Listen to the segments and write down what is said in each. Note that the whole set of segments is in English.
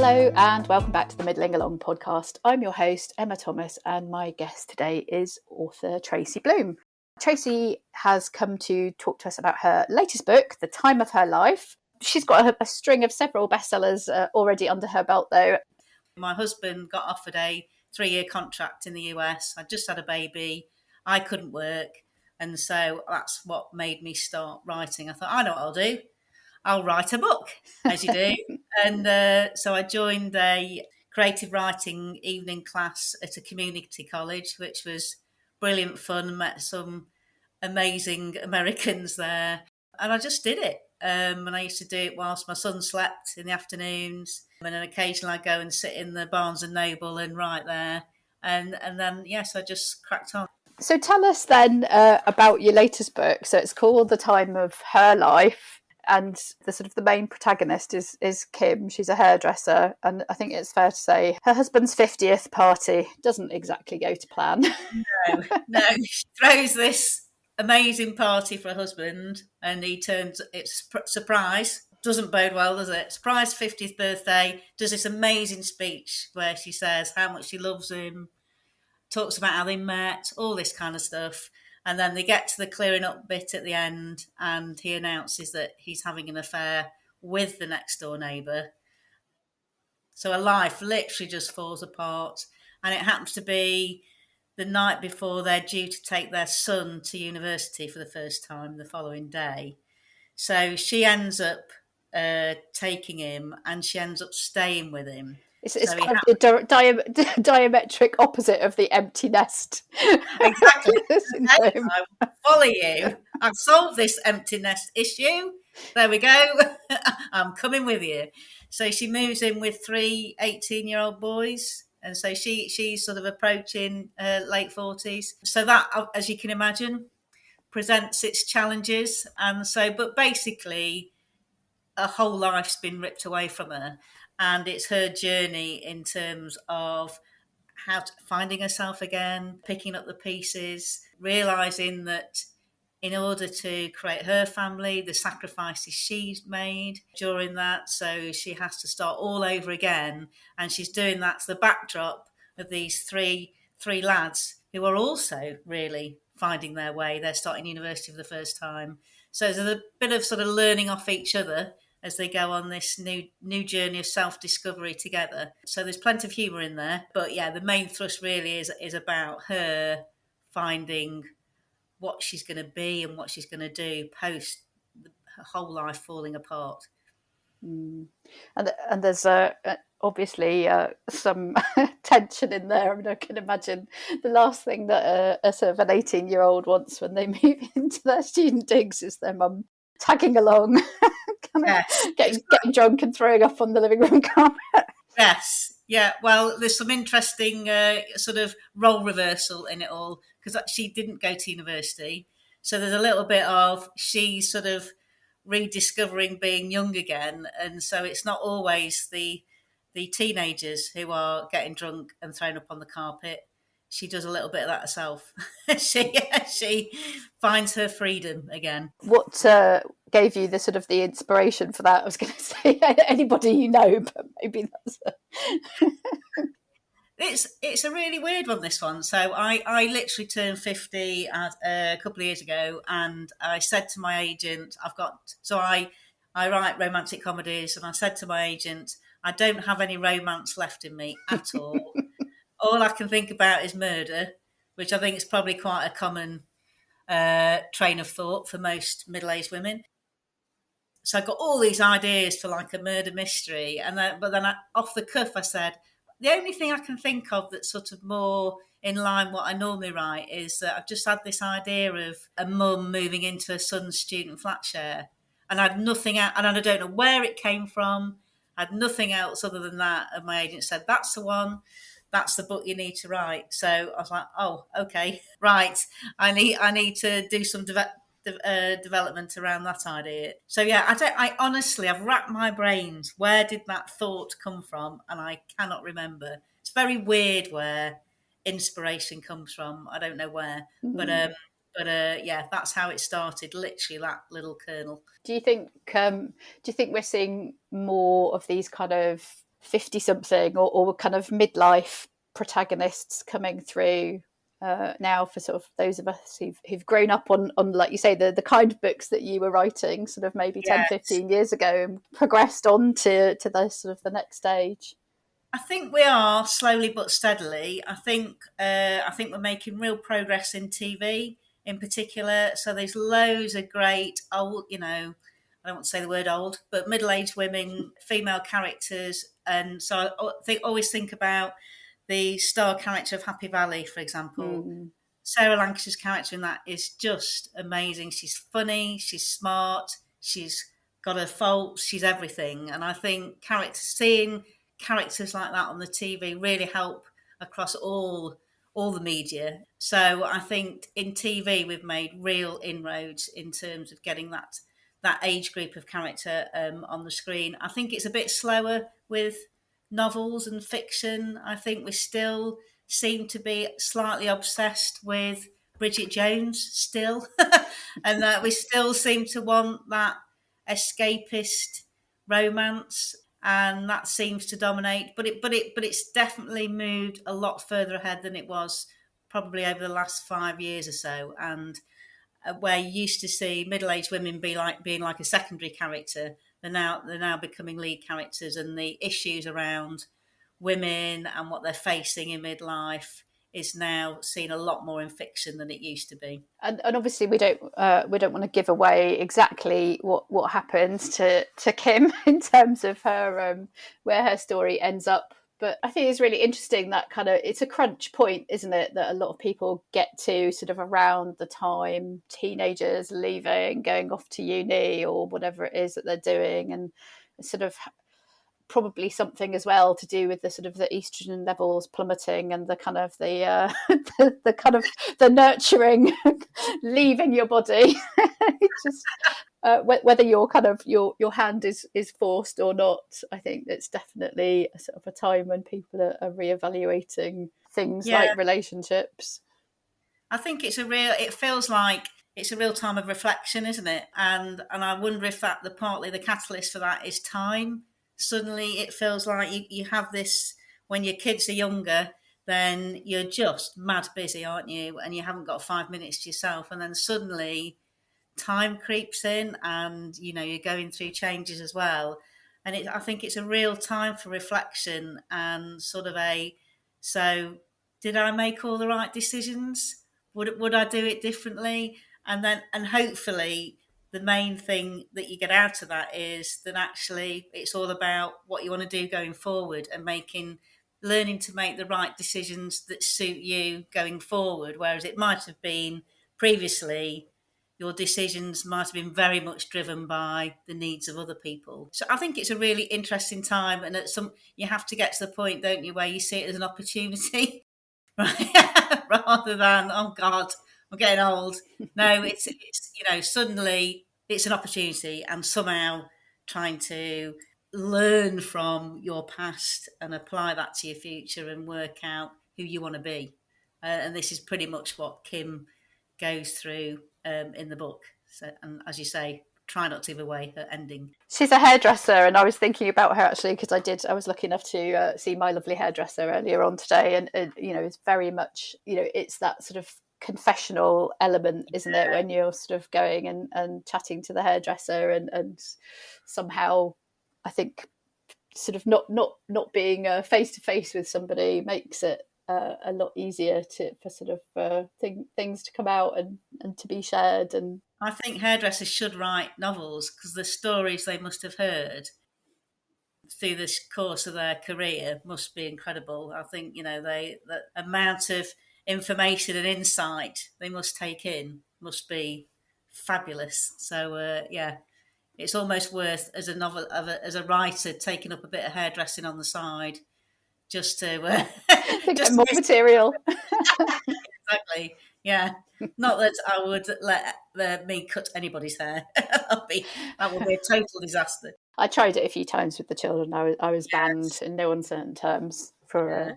Hello and welcome back to the Middling Along podcast. I'm your host, Emma Thomas, and my guest today is author Tracy Bloom. Tracy has come to talk to us about her latest book, The Time of Her Life. She's got a string of several bestsellers already under her belt, though. My husband got offered a 3-year contract in the US. I just had a baby. I couldn't work. And so that's what made me start writing. I thought, I know what I'll do. I'll write a book, as you do. And so I joined a creative writing evening class at a community college, which was brilliant fun. Met some amazing Americans there. And I just did it. And I used to do it whilst my son slept in the afternoons. And then occasionally I go and sit in the Barnes and Noble and write there. And then, yes, I just cracked on. So tell us then about your latest book. So it's called The Time of Her Life. And the main protagonist is Kim. She's a hairdresser. And I think it's fair to say her husband's 50th party doesn't exactly go to plan. No. She throws this amazing party for her husband and it's surprise. Doesn't bode well, does it? Surprise 50th birthday, does this amazing speech where she says how much she loves him, talks about how they met, all this kind of stuff. And then they get to the clearing up bit at the end and he announces that he's having an affair with the next door neighbour. So her life literally just falls apart. And it happens to be the night before they're due to take their son to university for the first time the following day. So she ends up taking him and she ends up staying with him. It's so kind of the diametric opposite of the empty nest. Exactly. I follow you. I've solved this empty nest issue. There we go. I'm coming with you. So she moves in with 3 18-year-old boys. And so she's sort of approaching late 40s. So that, as you can imagine, presents its challenges. And so, but basically, her whole life's been ripped away from her. And it's her journey in terms of finding herself again, picking up the pieces, realising that in order to create her family, the sacrifices she's made during that. So she has to start all over again. And she's doing that to the backdrop of these three lads who are also really finding their way. They're starting university for the first time. So there's a bit of sort of learning off each other as they go on this new journey of self-discovery together. So there's plenty of humour in there. But yeah, the main thrust really is about her finding what she's going to be and what she's going to do post her whole life falling apart. And there's obviously some tension in there. I mean, I can imagine the last thing that a sort of an 18-year-old wants when they move into their student digs is their mum tagging along, getting drunk and throwing up on the living room carpet. Yes, yeah. Well, there's some interesting sort of role reversal in it all because she didn't go to university. So there's a little bit of she's sort of rediscovering being young again. And so it's not always the teenagers who are getting drunk and thrown up on the carpet. She does a little bit of that herself. She finds her freedom again. What gave you the inspiration for that? I was going to say anybody you know, but maybe that's It's a really weird one, this one. So I literally turned 50 a couple of years ago, and I said to my agent, I write romantic comedies, and I said to my agent, I don't have any romance left in me at all. All I can think about is murder, which I think is probably quite a common train of thought for most middle-aged women. So I got all these ideas for like a murder mystery, but then off the cuff I said, the only thing I can think of that's sort of more in line what I normally write is that I've just had this idea of a mum moving into her son's student flat share, and I had nothing out, and I don't know where it came from. I had nothing else other than that, and my agent said, that's the one. That's the book you need to write. So I was like, oh, okay, right. I need to do some development around that idea. So yeah, I've racked my brains. Where did that thought come from? And I cannot remember. It's very weird where inspiration comes from. I don't know where, but yeah, that's how it started. Literally that little kernel. Do you think we're seeing more of these kind of 50 something or kind of midlife protagonists coming through now for sort of those of us who've grown up on like you say the kind of books that you were writing sort of maybe 10, Yes. 15 years ago and progressed on to the sort of the next stage. I think we are slowly but steadily. I think we're making real progress in TV in particular. So there's loads of great old, I don't want to say the word old, but middle-aged women, female characters, and so always think about the star character of Happy Valley, for example. Mm. Sarah Lancashire's character in that is just amazing. She's funny, she's smart, she's got her faults, she's everything. And I think seeing characters like that on the TV really help across all the media. So I think in TV we've made real inroads in terms of getting that age group of character on the screen. I think it's a bit slower with novels and fiction. I think we still seem to be slightly obsessed with Bridget Jones still, and that we still seem to want that escapist romance, and that seems to dominate. But it's definitely moved a lot further ahead than it was probably over the last 5 years or so, and where you used to see middle-aged women being like a secondary character, they're now becoming lead characters, and the issues around women and what they're facing in midlife is now seen a lot more in fiction than it used to be. And obviously we don't want to give away exactly what happens to Kim in terms of her where her story ends up. But I think it's really interesting that kind of it's a crunch point, isn't it, that a lot of people get to sort of around the time teenagers leaving, going off to uni or whatever it is that they're doing, and sort of probably something as well to do with the sort of the estrogen levels plummeting and the kind of the kind of the nurturing leaving your body. Just whether your kind of your hand is forced or not, I think it's definitely a sort of a time when people are reevaluating things like relationships. I think it feels like it's a real time of reflection, isn't it? And I wonder if partly the catalyst for that is time. Suddenly it feels like you have this when your kids are younger, then you're just mad busy, aren't you? And you haven't got 5 minutes to yourself. And then suddenly time creeps in, and you're going through changes as well. And I think it's a real time for reflection and sort of so did I make all the right decisions? Would I do it differently? And hopefully the main thing that you get out of that is that actually it's all about what you want to do going forward, and learning to make the right decisions that suit you going forward, whereas it might have been previously your decisions might have been very much driven by the needs of other people. So I think it's a really interesting time, and you have to get to the point, don't you, where you see it as an opportunity, right? Rather than, oh God, I'm getting old. No, it's suddenly it's an opportunity, and somehow trying to learn from your past and apply that to your future and work out who you want to be. And this is pretty much what Kim goes through in the book. So, and as you say, try not to give away her ending. She's a hairdresser, and I was thinking about her actually because I was lucky enough to see My Lovely Hairdresser earlier on today, and it's very much it's that sort of confessional element, isn't it, when you're sort of going and chatting to the hairdresser, and somehow I think sort of not being face to face with somebody makes it a lot easier for sort of things to come out and to be shared. And I think hairdressers should write novels, because the stories they must have heard through this course of their career must be incredible. I think the amount of information and insight they must take in must be fabulous. So it's almost worth as as a writer taking up a bit of hairdressing on the side just to get more material. Exactly. Yeah. Not that I would let me cut anybody's hair. that would be a total disaster. I tried it a few times with the children. I was banned in no uncertain terms for.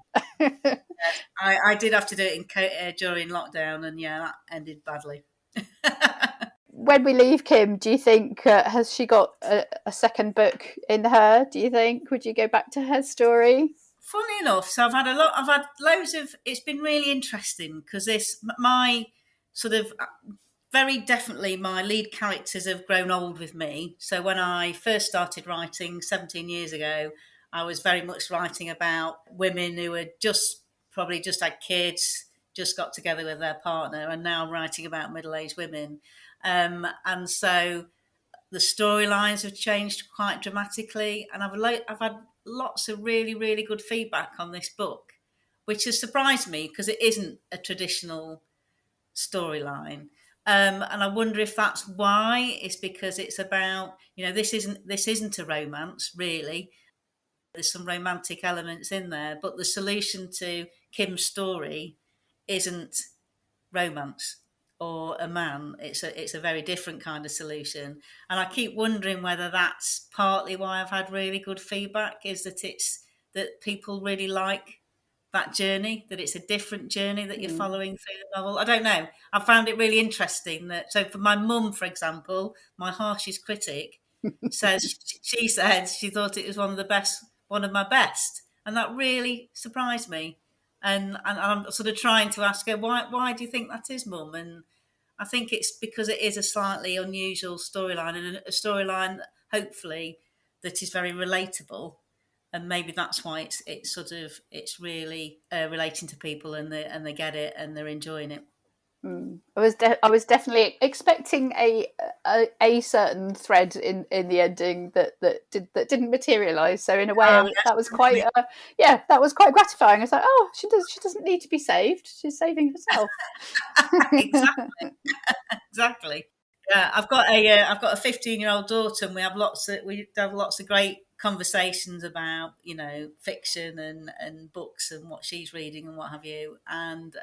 I did have to do it during lockdown, and that ended badly. when we leave Kim, do you think has she got a second book in her? Do you think? Would you go back to her story? Funny enough, so I've had loads of. It's been really interesting because my sort of very definitely my lead characters have grown old with me. So when I first started writing 17 years ago, I was very much writing about women who had probably just had kids, just got together with their partner, and now I'm writing about middle-aged women. And so the storylines have changed quite dramatically, and I've had lots of really, really good feedback on this book, which has surprised me because it isn't a traditional storyline. And I wonder if that's why. It's because it's about, this isn't a romance really. There's some romantic elements in there, but the solution to Kim's story isn't romance or a man. It's a very different kind of solution, and I keep wondering whether that's partly why I've had really good feedback, is that it's that people really like that journey, that it's a different journey that you're following through the novel. I don't know, I found it really interesting that, so for my mum, for example, my harshest critic, she said she thought it was one of my best, and that really surprised me. And I'm sort of trying to ask her, why do you think that is, Mum? And I think it's because it is a slightly unusual storyline, and a storyline hopefully that is very relatable, and maybe that's why it's really relating to people, and they get it and they're enjoying it. I was definitely expecting a certain thread in the ending that didn't materialize. So in a way, that was quite that was quite gratifying. I was like, oh, she doesn't need to be saved. She's saving herself. Exactly. Exactly. Yeah, I've got a 15-year-old daughter, and we have lots of great conversations about, fiction and books and what she's reading and what have you. And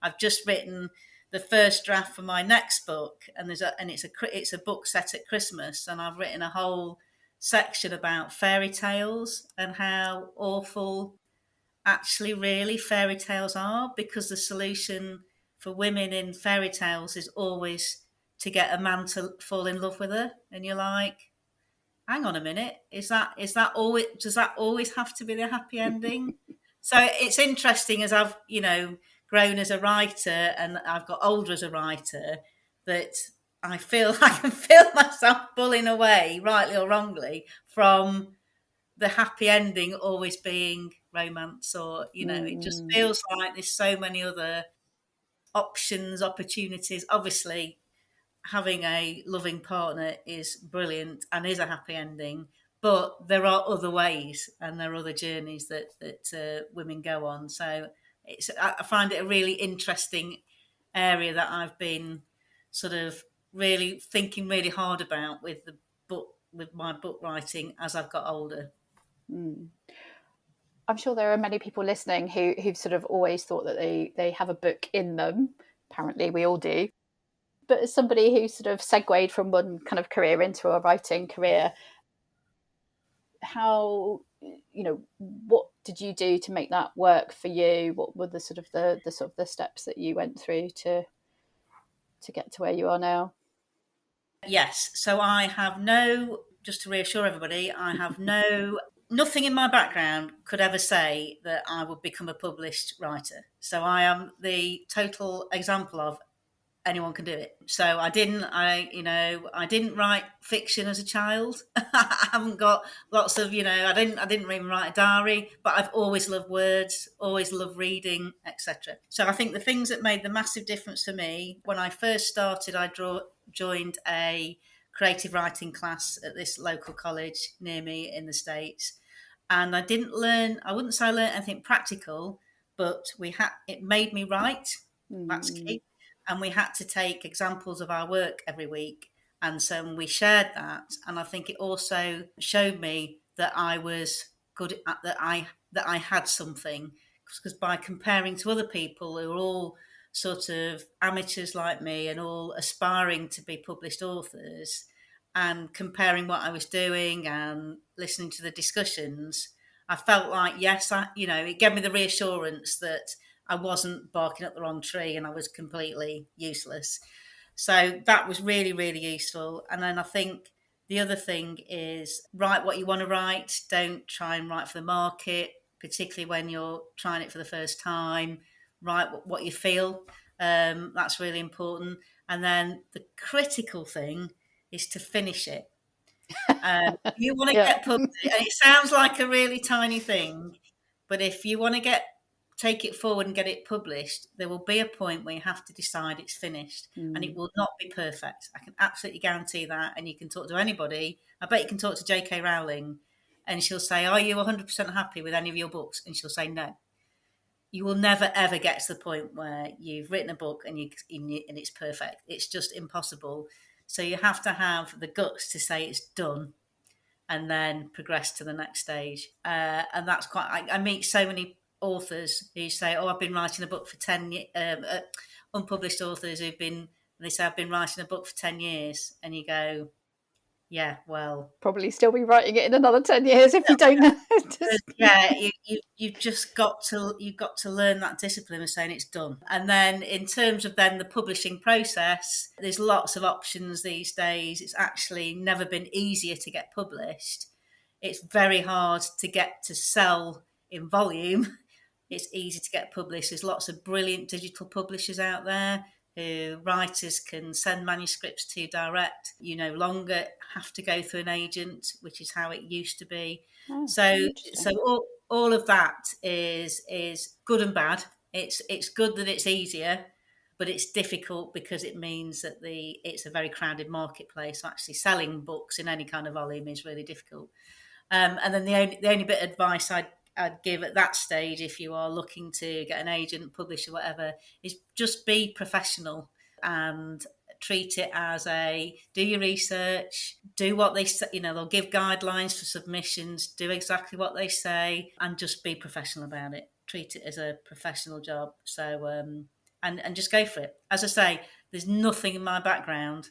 I've just written the first draft for my next book, and it's a book set at Christmas, and I've written a whole section about fairy tales and how awful actually really fairy tales are, because the solution for women in fairy tales is always to get a man to fall in love with her, and you're like, hang on a minute, is that always, does that always have to be the happy ending? So it's interesting, as I've grown as a writer and I've got older as a writer, that I can feel myself pulling away, rightly or wrongly, from the happy ending always being romance, or it just feels like there's so many other options, opportunities. Obviously, having a loving partner is brilliant and is a happy ending, but there are other ways and there are other journeys that women go on. So I find it a really interesting area that I've been sort of really thinking really hard about with my book writing as I've got older. I'm sure there are many people listening who've sort of always thought that they have a book in them. Apparently, we all do. But as somebody who sort of segued from one kind of career into a writing career, how, what did you do to make that work for you? What were the sort of the steps that you went through to get to where you are now? Yes. So I have just to reassure everybody, I have nothing in my background could ever say that I would become a published writer. So I am the total example of anyone can do it. So I didn't write fiction as a child. I haven't got lots of, I didn't even write a diary, but I've always loved words, always loved reading, etc. So I think the things that made the massive difference for me, when I first started, joined a creative writing class at this local college near me in the States. And I wouldn't say I learned anything practical, but it made me write. That's key. And we had to take examples of our work every week. And so we shared that. And I think it also showed me that I was good at that I had something. Because by comparing to other people who are all sort of amateurs like me and all aspiring to be published authors, and comparing what I was doing and listening to the discussions, I felt like, yes, it gave me the reassurance that I wasn't barking up the wrong tree and I was completely useless. So that was really, really useful. And then I think the other thing is write what you want to write. Don't try and write for the market, particularly when you're trying it for the first time. Write what you feel. That's really important. And then the critical thing is to finish it. You want to Yeah. get published, and it sounds like a really tiny thing, but if you want to take it forward and get it published, there will be a point where you have to decide it's finished, and it will not be perfect. I can absolutely guarantee that. And you can talk to anybody. I bet you can talk to J.K. Rowling, and she'll say, "Are you 100% happy with any of your books?" And she'll say, "No." You will never ever get to the point where you've written a book and it's perfect. It's just impossible. So you have to have the guts to say it's done, and then progress to the next stage. And that's quite. I meet so many authors who say, "Oh, I've been writing a book for 10 years." Unpublished authors they say, "I've been writing a book for 10 years," and you go, "Yeah, well, Probably still be writing it in another 10 years if you don't know. yeah, you've just got to learn that discipline of saying it's done." And then in terms of then the publishing process, there's lots of options these days. It's actually never been easier to get published. It's very hard to get to sell in volume. It's easy to get published. There's lots of brilliant digital publishers out there who writers can send manuscripts to direct. You no longer have to go through an agent, which is how it used to be. Oh, So interesting. all of that is good and bad. It's good that it's easier, but it's difficult because it means that it's a very crowded marketplace. So actually selling books in any kind of volume is really difficult. And then the only bit of advice I'd give at that stage, if you are looking to get an agent, publisher, whatever, is just be professional and treat it as do your research, do what they say. They'll give guidelines for submissions, do exactly what they say, and just be professional about it. Treat it as a professional job. So and just go for it. As I say, there's nothing in my background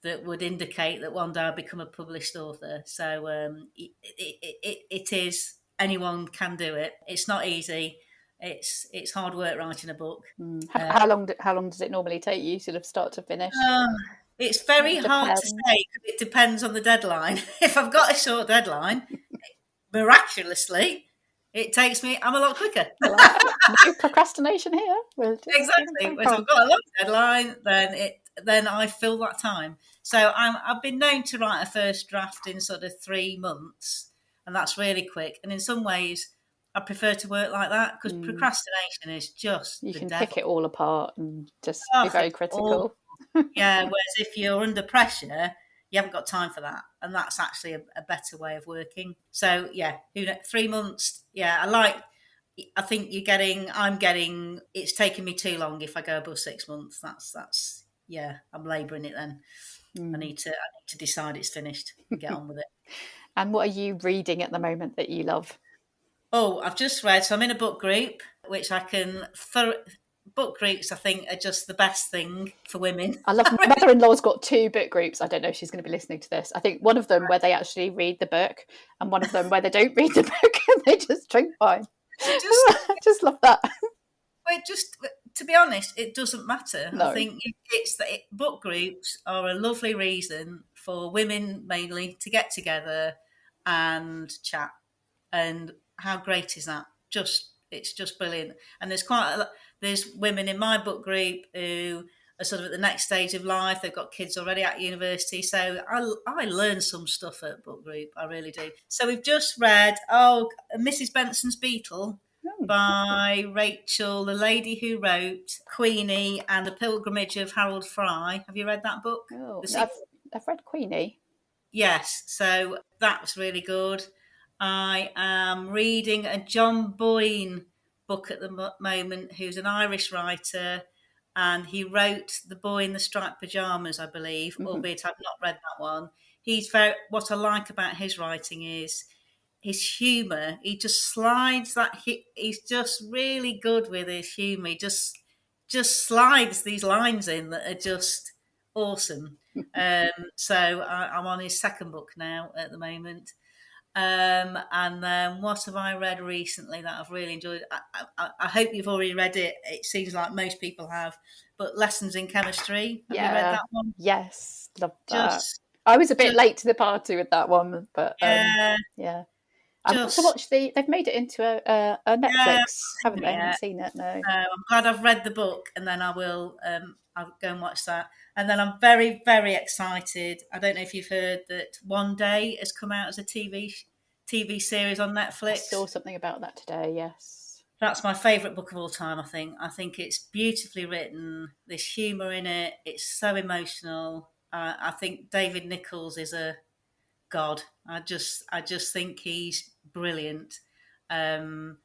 that would indicate that one day I'll become a published author. So it is, anyone can do it. It's not easy. It's hard work writing a book. How long does it normally take you, sort of start to finish? It's very It hard to depends. say because it depends on the deadline. If I've got a short deadline, miraculously, it takes me. I'm a lot quicker. No procrastination here. Exactly. If I've got a long deadline, then I fill that time. So I've been known to write a first draft in sort of 3 months, and that's really quick. And in some ways, I prefer to work like that because procrastination is just you the can devil. pick it all apart and just be Oh, very it's critical. yeah. Whereas if you're under pressure, you haven't got time for that, and that's actually a better way of working. So yeah, 3 months. Yeah, I think it's taking me too long if I go above 6 months. That's yeah, I'm labouring it then. I need to decide it's finished and get on with it. And what are you reading at the moment that you love? Oh, I've just read, so I'm in a book group, which book groups I think are just the best thing for women. I love, my mother-in-law's got 2 book groups. I don't know if she's going to be listening to this. I think one of them where they actually read the book, and one of them where they don't read the book and they just drink wine. I just love that. To be honest, it doesn't matter. No. I think book groups are a lovely reason for women mainly to get together and chat. And how great is that? It's just brilliant. And there's women in my book group who are sort of at the next stage of life. They've got kids already at university. So I learn some stuff at book group. I really do. So we've just read Mrs. Benson's Beetle by Rachel, the lady who wrote Queenie and the Pilgrimage of Harold Fry. Have you read that book? Oh, I've read Queenie. Yes, so that's really good. I am reading a John Boyne book at the moment, who's an Irish writer, and he wrote The Boy in the Striped Pyjamas, I believe, albeit I've not read that one. What I like about his writing is his humour. He just slides he's just really good with his humour. He just slides these lines in that are just awesome. So I'm on his second book now at the moment. And then what have I read recently that I've really enjoyed? I hope you've already read it. It seems like most people have. But Lessons in Chemistry. Have you read Yeah. that one? Yes. Love that. Just, I was a bit just, late to the party with that one, but yeah, yeah. I want to just, watch they've made it into a yeah. Netflix, haven't they? I haven't Yeah. seen it, no. I'm glad I've read the book, and then I'll go and watch that. And then I'm very, very excited. I don't know if you've heard that One Day has come out as a TV series on I saw Netflix. something about that today, yes. That's my favourite book of all time, I think. I think it's beautifully written. There's humour in it. It's so emotional. I think David Nichols is a god. I just think he's brilliant. And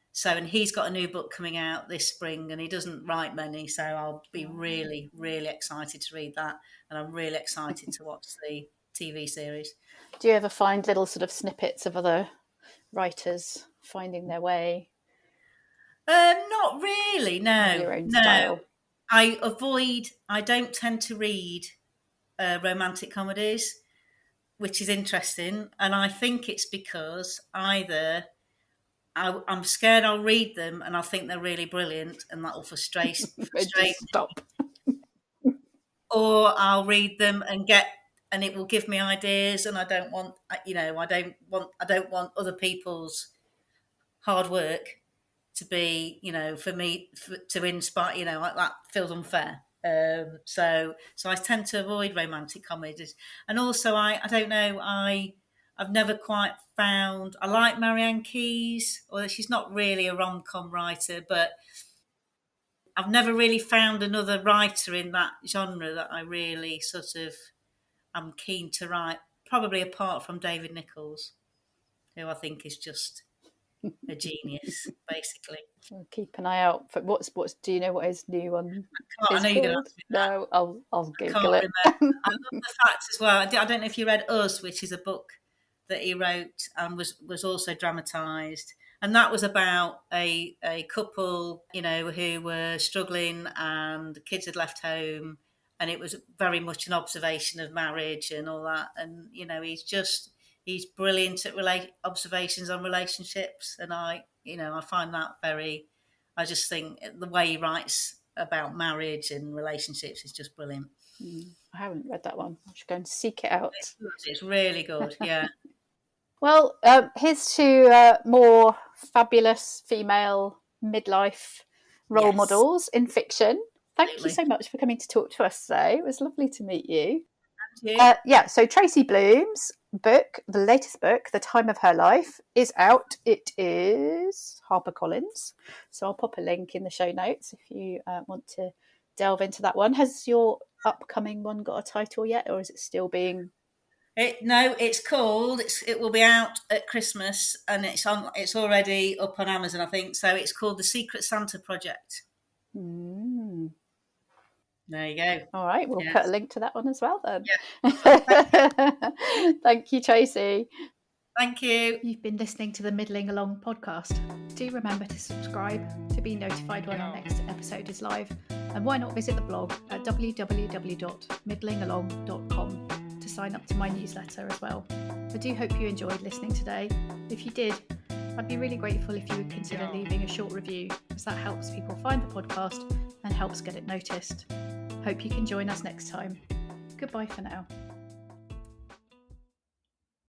he's got a new book coming out this spring, and he doesn't write many, so I'll be really, really excited to read that, and I'm really excited to watch the TV series. Do you ever find little sort of snippets of other writers finding their way? Not really. More No, your own no. style? I don't tend to read romantic comedies, which is interesting, and I think it's because either I'm scared I'll read them and I'll think they're really brilliant and that will frustrate Just me, stop. or I'll read them and it will give me ideas, and I don't want I don't want other people's hard work to be, to inspire, like that feels unfair. So I tend to avoid romantic comedies, and also I don't know, I've never quite found, I like Marianne Keyes, although she's not really a rom-com writer, but I've never really found another writer in that genre that I really sort of am keen to write, probably apart from David Nichols, who I think is just a genius, basically. I'll keep an eye out for what's do you know what his new one I is know you're going to called? ask me that. No, I'll I Google can't it. remember. I love the fact as well. I don't know if you read Us, which is a book that he wrote and was also dramatised. And that was about a couple, who were struggling, and the kids had left home, and it was very much an observation of marriage and all that. And he's brilliant at observations on relationships, and I find that very. I just think the way he writes about marriage and relationships is just brilliant. I haven't read that one. I should go and seek it out. It's really good, yeah. Well, here's to more fabulous female midlife role Yes, models in fiction. Thank you absolutely. so much for coming to talk to us today. It was lovely to meet you. And you? So Tracy Bloom's book, the latest book, The Time of Her Life, is out. It is HarperCollins. So I'll pop a link in the show notes if you want to delve into that one. Has your upcoming one got a title yet, or is it still being... No, it's called. It will be out at Christmas, and It's already up on Amazon, I think. So it's called The Secret Santa Project. Mm. There you go. All right, we'll put a Yes. link to that one as well then. Yeah. Thank you, Tracy. Thank you. You've been listening to the Middling Along podcast. Do remember to subscribe to be notified when our next episode is live. And why not visit the blog at www.middlingalong.com to sign up to my newsletter as well. I do hope you enjoyed listening today. If you did, I'd be really grateful if you would consider leaving a short review, as that helps people find the podcast and helps get it noticed. Hope you can join us next time. Goodbye for now.